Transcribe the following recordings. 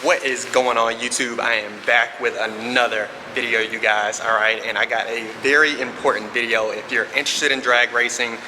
What is going on, YouTube? I am back with another video, you guys. All right, and I got a very important video. If you're interested in drag racing,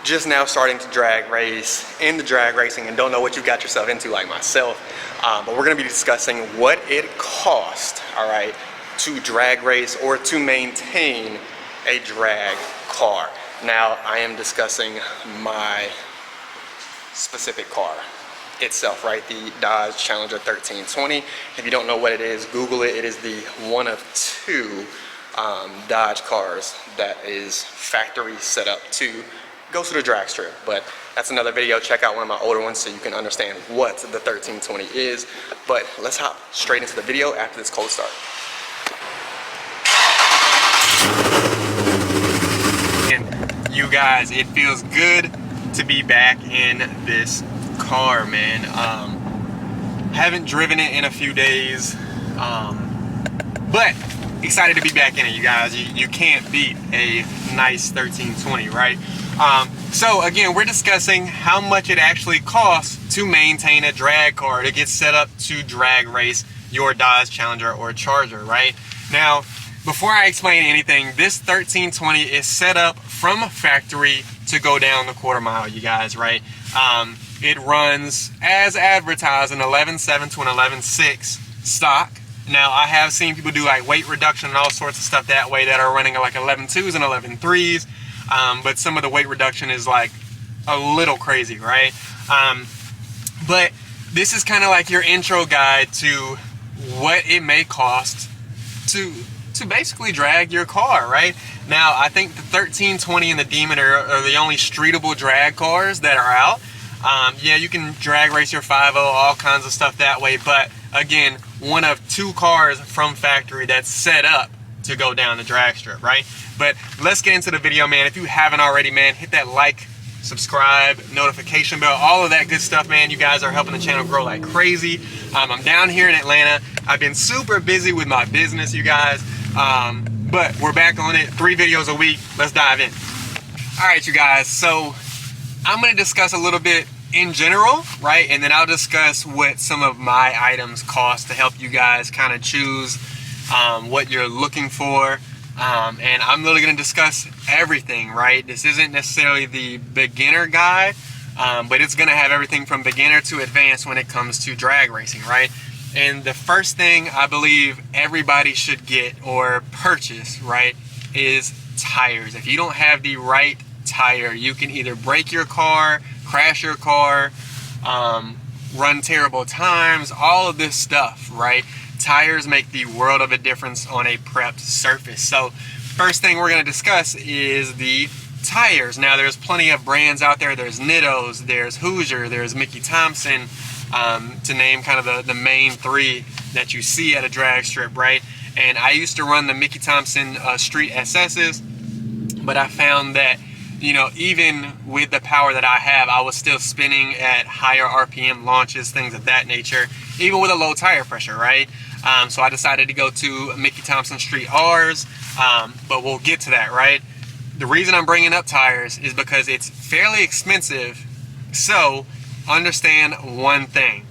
just now starting to drag race, into drag racing, and don't know what you got yourself into, like myself, but we're going to be discussing what it costs, all right, to drag race or to maintain a drag car. Now, I am discussing my specific car itself, right? The Dodge Challenger 1320. If you don't know what it is, Google it. It is the one of two Dodge cars that is factory set up to go to the drag strip. But that's another video. Check out one of my older ones so you can understand what the 1320 is. But let's hop straight into the video after this cold start. And you guys, it feels good to be back in this car, man. Haven't driven it in a few days, but excited to be back in it, you guys. You can't beat a nice 1320, right? So again, we're discussing how much it actually costs to maintain a drag car to get set up to drag race your Dodge Challenger or Charger, right? Now, before I explain anything, this 1320 is set up from factory to go down the quarter mile, you guys, right? It runs as advertised an 11.7 to an 11.6 stock. Now, I have seen people do like weight reduction and all sorts of stuff that way that are running like 11.2s and 11.3s, but some of the weight reduction is like a little crazy, right? But this is kind of like your intro guide to what it may cost to basically drag your car, right? Now, I think the 1320 and the Demon are the only streetable drag cars that are out. Yeah, you can drag race your 5.0, all kinds of stuff that way, but again, one of two cars from factory that's set up to go down the drag strip, right? But let's get into the video, man. If you haven't already, man, hit that like, subscribe, notification bell, all of that good stuff, man. You guys are helping the channel grow like crazy. I'm down here in Atlanta. I've been super busy with my business, you guys, but we're back on it. 3 videos a week. Let's dive in. All right, you guys, so I'm going to discuss a little bit in general, right? And then I'll discuss what some of my items cost to help you guys kind of choose what you're looking for. And I'm literally going to discuss everything, right? This isn't necessarily the beginner guide, but it's going to have everything from beginner to advanced when it comes to drag racing, right? And the first thing I believe everybody should get or purchase, right, is tires. If you don't have the right tire, you can either break your car, crash your car, run terrible times, all of this stuff, right? Tires make the world of a difference on a prepped surface. So first thing we're going to discuss is the tires. Now, there's plenty of brands out there. There's Nittos, there's Hoosier, there's Mickey Thompson, to name kind of the main 3 that you see at a drag strip, right? And I used to run the Mickey Thompson Street SS's, but I found that, you know, even with the power that I have, I was still spinning at higher RPM launches, things of that nature, even with a low tire pressure, right? So I decided to go to Mickey Thompson Street R's, but we'll get to that, right? The reason I'm bringing up tires is because it's fairly expensive. So understand one thing.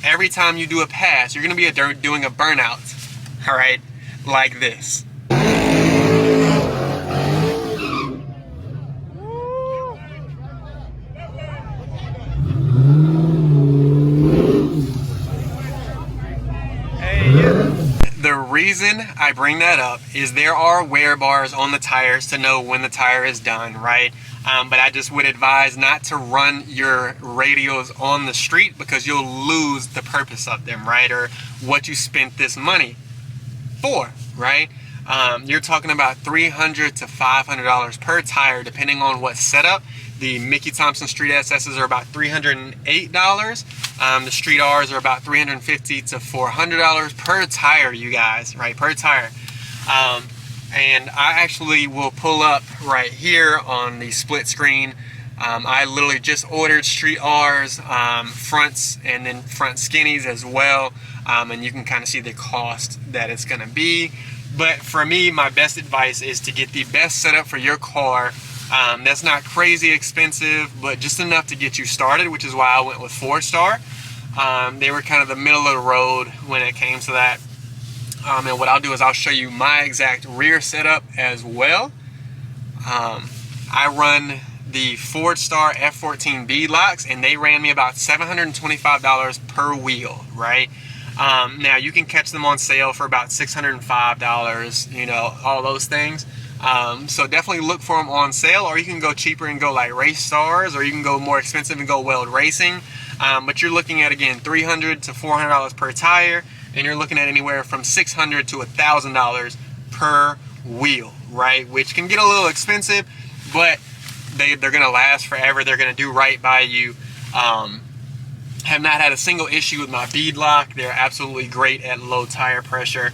Every time you do a pass, you're going to be doing a burnout, all right, like this. The reason I bring that up is there are wear bars on the tires to know when the tire is done, right? But I just would advise not to run your radials on the street because you'll lose the purpose of them, right? Or what you spent this money for, right? You're talking about $300 to $500 per tire depending on what setup. The Mickey Thompson Street SS's are about $308. The Street R's are about $350 to $400 per tire, you guys, right? Per tire. And I actually will pull up right here on the split screen. I literally just ordered Street R's, fronts, and then front skinnies as well. And you can kind of see the cost that it's going to be. But for me, my best advice is to get the best setup for your car. That's not crazy expensive, but just enough to get you started, which is why I went with 4-star. They were kind of the middle of the road when it came to that. And what I'll do is I'll show you my exact rear setup as well. I run the Ford Star F14 bead locks, and they ran me about $725 per wheel, right? Now you can catch them on sale for about $605, you know, all those things. So definitely look for them on sale, or you can go cheaper and go like Race Stars, or you can go more expensive and go Weld Racing. But you're looking at, again, $300 to $400 per tire, and you're looking at anywhere from $600 to $1,000 per wheel, right? Which can get a little expensive, but they're going to last forever. They're going to do right by you. Have not had a single issue with my bead lock. They're absolutely great at low tire pressure.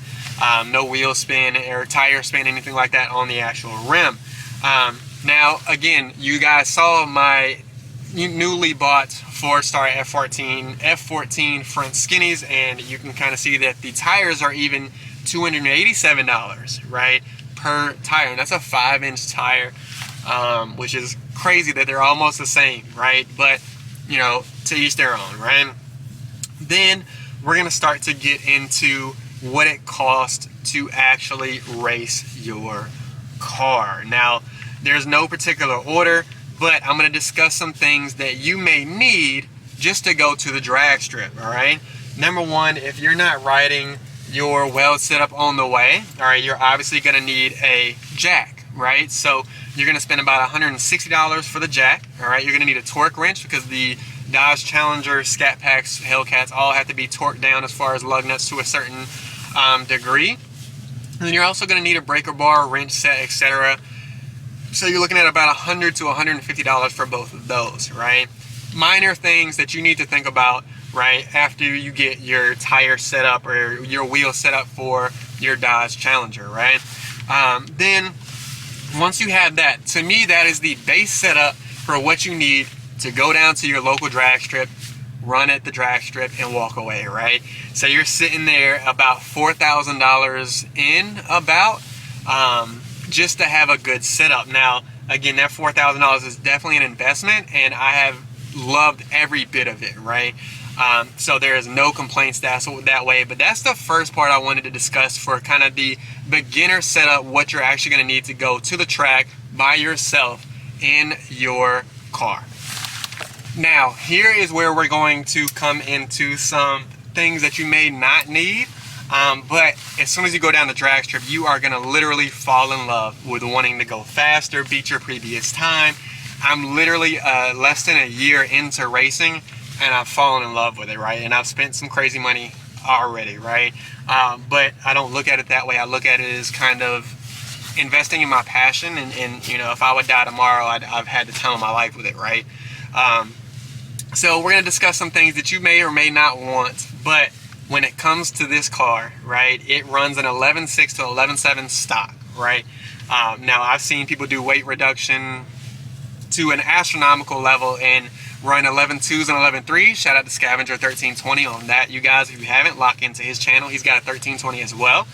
No wheel spin or tire spin, anything like that on the actual rim. Now, again, you guys saw my newly bought Ford Star F14 front skinnies, and you can kind of see that the tires are even $287, right, per tire. And that's a 5-inch tire, which is crazy that they're almost the same, right? But, you know, to each their own, right? Then we're going to start to get into what it costs to actually race your car. Now, there's no particular order, but I'm going to discuss some things that you may need just to go to the drag strip, all right? Number one, if you're not riding your weld setup on the way, all right, you're obviously going to need a jack, right? So you're going to spend about $160 for the jack, all right? You're going to need a torque wrench because the Dodge Challenger, SCATPACK, Hellcats all have to be torqued down as far as lug nuts to a certain degree. And then you're also going to need a breaker bar, wrench set, etc. So you're looking at about $100 to $150 for both of those, right? Minor things that you need to think about, right, after you get your tire set up or your wheel set up for your Dodge Challenger, right? Then once you have that, to me, that is the base setup for what you need to go down to your local drag strip, run at the drag strip, and walk away, right? So you're sitting there about $4,000 in about, just to have a good setup. Now, again, that $4,000 is definitely an investment, and I have loved every bit of it, right? So there is no complaints that way, but that's the first part I wanted to discuss for kind of the beginner setup, what you're actually going to need to go to the track by yourself in your car. Now, here is where we're going to come into some things that you may not need, but as soon as you go down the drag strip, you are going to literally fall in love with wanting to go faster, beat your previous time. I'm literally less than a year into racing, and I've fallen in love with it, right? And I've spent some crazy money already, right? But I don't look at it that way. I look at it as kind of investing in my passion, and you know, if I would die tomorrow, I've had the time of my life with it, right? So we're going to discuss some things that you may or may not want, but when it comes to this car, right, it runs an 11.6 to 11.7 stock, right? Now, I've seen people do weight reduction to an astronomical level and run 11.2s and 11.3s. Shout out to Scavenger 1320 on that. You guys, if you haven't, lock into his channel. He's got a 1320 as well.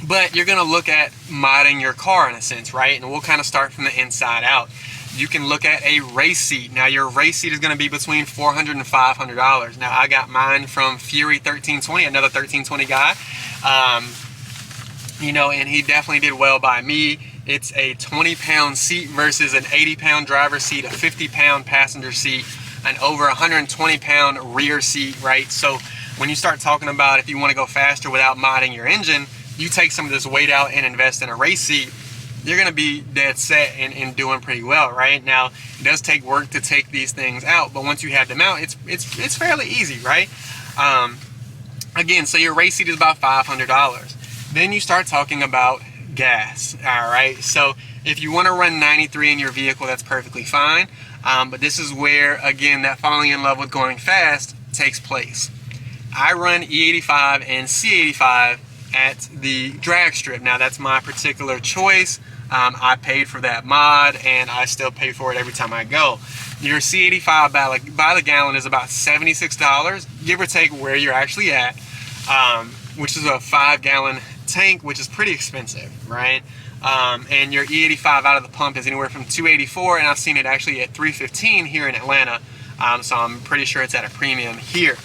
But you're going to look at modding your car in a sense, right? And we'll kind of start from the inside out. You can look at a race seat. Now, your race seat is going to be between $400 and $500. Now, I got mine from Fury 1320, another 1320 guy. You know, and he definitely did well by me. It's a 20-pound seat versus an 80-pound driver's seat, a 50-pound passenger seat, an over 120-pound rear seat, right? So when you start talking about if you want to go faster without modding your engine, you take some of this weight out and invest in a race seat, you're going to be dead set and doing pretty well, right? Now, it does take work to take these things out, but once you have them out, it's fairly easy, right? Again, so your race seat is about $500. Then you start talking about gas, all right? So if you want to run 93 in your vehicle, that's perfectly fine. But this is where, again, that falling in love with going fast takes place. I run E85 and C85 at the drag strip. Now, that's my particular choice. I paid for that mod, and I still pay for it every time I go. Your C85 by the gallon is about $76, give or take where you're actually at, which is a 5-gallon tank, which is pretty expensive, right? And your E85 out of the pump is anywhere from $284, and I've seen it actually at $315 here in Atlanta. So I'm pretty sure it's at a premium here.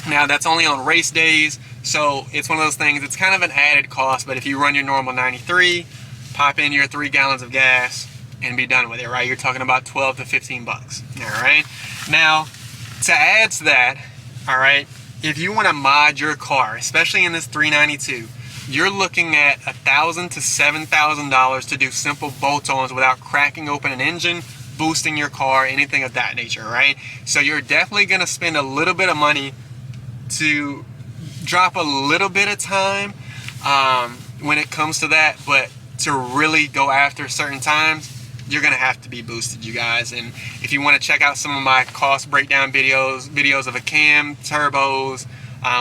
Now that's only on race days, so it's one of those things, it's kind of an added cost, but if you run your normal 93, pop in your 3 gallons of gas and be done with it, right? You're talking about 12 to 15 bucks, all right? Now, to add to that, all right, if you want to mod your car, especially in this 392, you're looking at $1,000 to $7,000 to do simple bolt-ons without cracking open an engine, boosting your car, anything of that nature, right? So you're definitely going to spend a little bit of money to drop a little bit of time when it comes to that, but to really go after certain times, you're gonna have to be boosted, you guys. And if you want to check out some of my cost breakdown videos of a cam, turbos,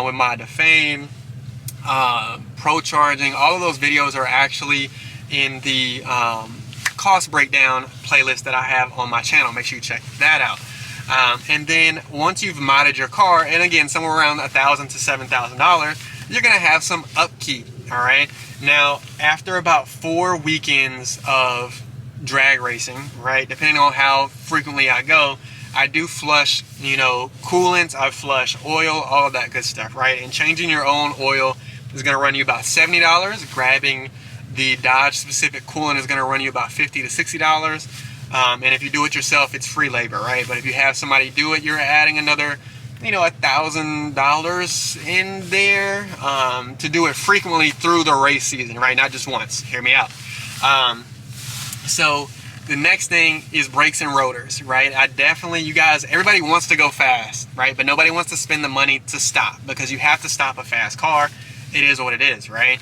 with my Defame, pro charging, all of those videos are actually in the cost breakdown playlist that I have on my channel. Make sure you check that out. And then once you've modded your car, and again, somewhere around $1,000 to $7,000, you're gonna have some upkeep. All right. Now, after about 4 weekends of drag racing, right, depending on how frequently I go, I do flush, you know, coolants, I flush oil, all of that good stuff, right? And changing your own oil is gonna run you about $70. Grabbing the Dodge specific coolant is gonna run you about $50 to $60. And if you do it yourself, it's free labor, right? But if you have somebody do it, you're adding another, you know, $1,000 in there to do it frequently through the race season, right? Not just once. Hear me out. So the next thing is brakes and rotors, right? I definitely, you guys, everybody wants to go fast, right? But nobody wants to spend the money to stop, because you have to stop a fast car. It is what it is, right?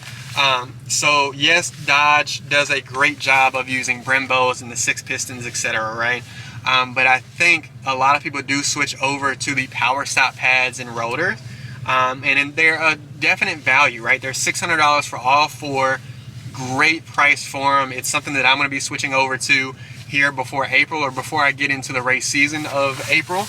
So yes, Dodge does a great job of using Brembos and the 6 pistons, etc., right? But I think a lot of people do switch over to the power stop pads and rotors, and they're a definite value, right? They're $600 for all 4. Great price for them. It's something that I'm going to be switching over to here before April, or before I get into the race season of April.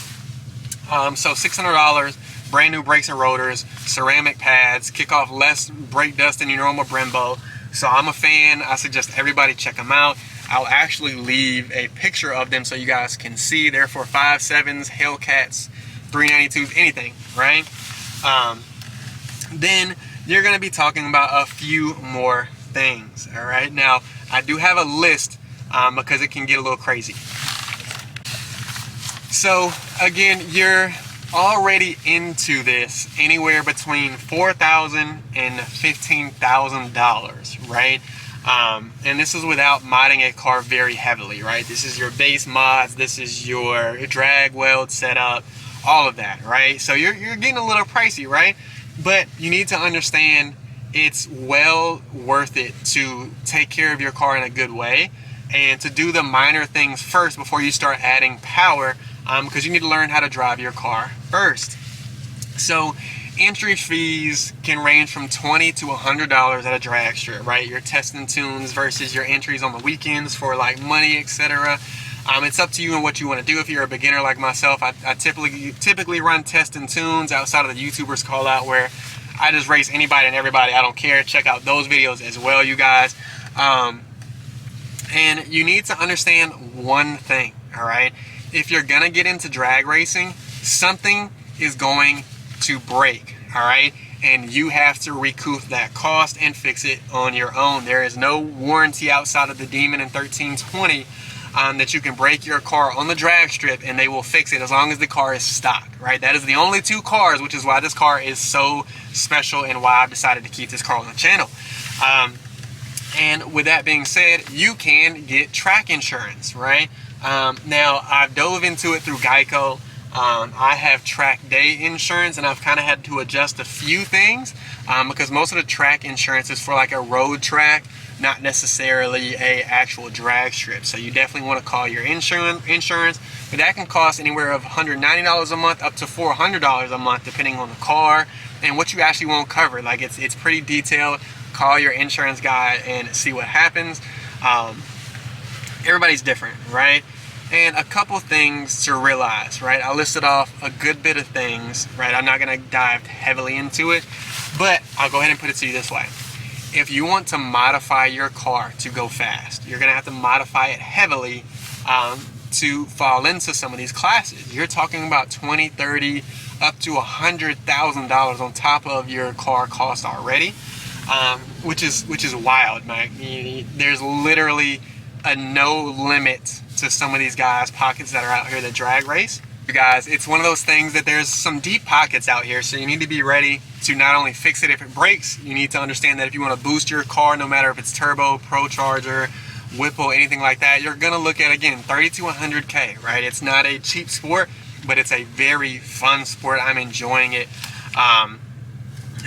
So $600, brand new brakes and rotors, ceramic pads, kick off less brake dust than your normal Brembo. So I'm a fan. I suggest everybody check them out. I'll actually leave a picture of them so you guys can see. They're for 5.7s, Hellcats, 392s, anything, right? Then you're going to be talking about a few more things. All right, now I do have a list because it can get a little crazy. So again, you're already into this anywhere between $4,000 and $15,000, right? And this is without modding a car very heavily, right? This is your base mods, this is your drag weld setup, all of that, right? So you're getting a little pricey, right? But you need to understand it's well worth it to take care of your car in a good way, and to do the minor things first before you start adding power, because you need to learn how to drive your car first. So entry fees can range from $20 to $100 at a drag strip, right? Your testing tunes versus your entries on the weekends for like money, etc. It's up to you and what you want to do. If you're a beginner like myself, I typically run test and tunes outside of the YouTubers call out, where I just race anybody and everybody. I don't care. Check out those videos as well, you guys. And you need to understand one thing, all right? If you're gonna get into drag racing, something is going to break, all right? And you have to recoup that cost and fix it on your own. There is no warranty outside of the Demon and 1320 that you can break your car on the drag strip and they will fix it as long as the car is stock, right? That is the only 2 cars, which is why this car is so special and why I've decided to keep this car on the channel. And with that being said, you can get track insurance, right? Now, I've dove into it through Geico. I have track day insurance, and I've kind of had to adjust a few things because most of the track insurance is for like a road track, not necessarily a actual drag strip. So you definitely want to call your insurance, but that can cost anywhere of $190 a month up to $400 a month, depending on the car and what you actually want covered. Like it's pretty detailed. Call your insurance guy and see what happens. Everybody's different, right? And a couple things to realize, right? I listed off a good bit of things, right? I'm not gonna dive heavily into it, but I'll go ahead and put it to you this way. If you want to modify your car to go fast, you're gonna have to modify it heavily to fall into some of these classes. You're talking about 20, 30, up to $100,000 on top of your car cost already, which is wild, man. There's literally a no limit to some of these guys' pockets that are out here that drag race. You guys, it's one of those things that there's some deep pockets out here, so you need to be ready to not only fix it if it breaks, you need to understand that if you want to boost your car, no matter if it's turbo, pro charger, Whipple, anything like that, you're gonna look at, again, 30 to 100K, right? It's not a cheap sport, but it's a very fun sport. I'm enjoying it.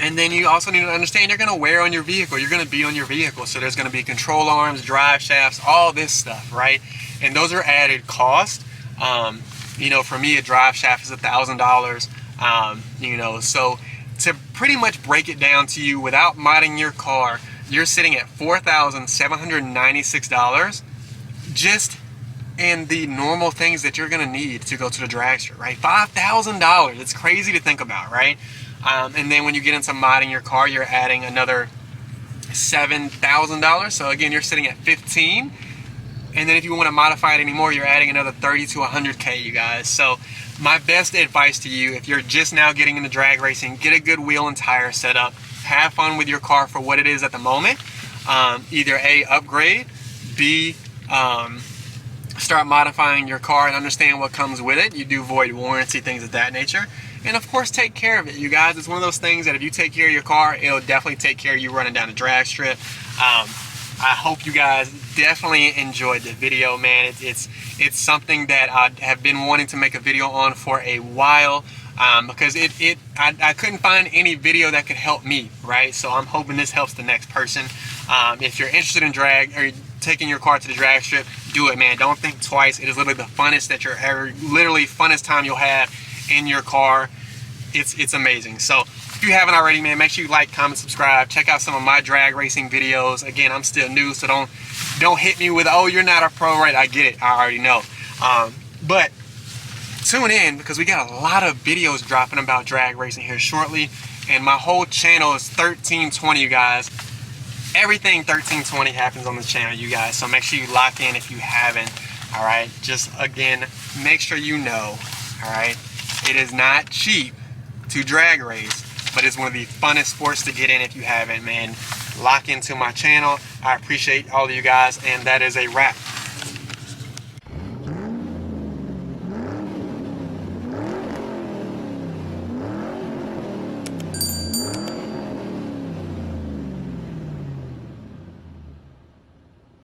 And then you also need to understand you're gonna wear on your vehicle. You're gonna be on your vehicle. So there's gonna be control arms, drive shafts, all this stuff, right? And those are added cost. You know, for me, a drive shaft is $1,000. You know, so to pretty much break it down to you, without modding your car, you're sitting at $4,796 just in the normal things that you're gonna need to go to the dragster, right? $5,000. It's crazy to think about, right? And then when you get into modding your car, you're adding another $7,000. So again, you're sitting at 15. And then if you want to modify it anymore, you're adding another 30 to 100K, you guys. So my best advice to you, if you're just now getting into drag racing, get a good wheel and tire setup. Have fun with your car for what it is at the moment. Either A, upgrade, B, start modifying your car and understand what comes with it. You do void warranty, things of that nature. And of course, take care of it, you guys. It's one of those things that if you take care of your car, it'll definitely take care of you running down the drag strip. I hope you guys definitely enjoyed the video, man. It's something that I have been wanting to make a video on for a while, because I couldn't find any video that could help me, right? So I'm hoping this helps the next person. If you're interested in drag or taking your car to the drag strip, do it, man. Don't think twice. It is literally the funnest that you're ever, literally funnest time you'll have in your car. It's amazing. So if you haven't already, man, make sure you like, comment, subscribe. Check out some of my drag racing videos. Again, I'm still new, so don't hit me with, oh, you're not a pro, right? I get it. I already know. But tune in, because we got a lot of videos dropping about drag racing here shortly. And my whole channel is 1320, you guys. Everything 1320 happens on this channel, you guys. So make sure you lock in if you haven't. All right. Just again, make sure you know. All right. It is not cheap to drag race, but it's one of the funnest sports to get in if you haven't, man. Lock into my channel. I appreciate all of you guys, and that is a wrap.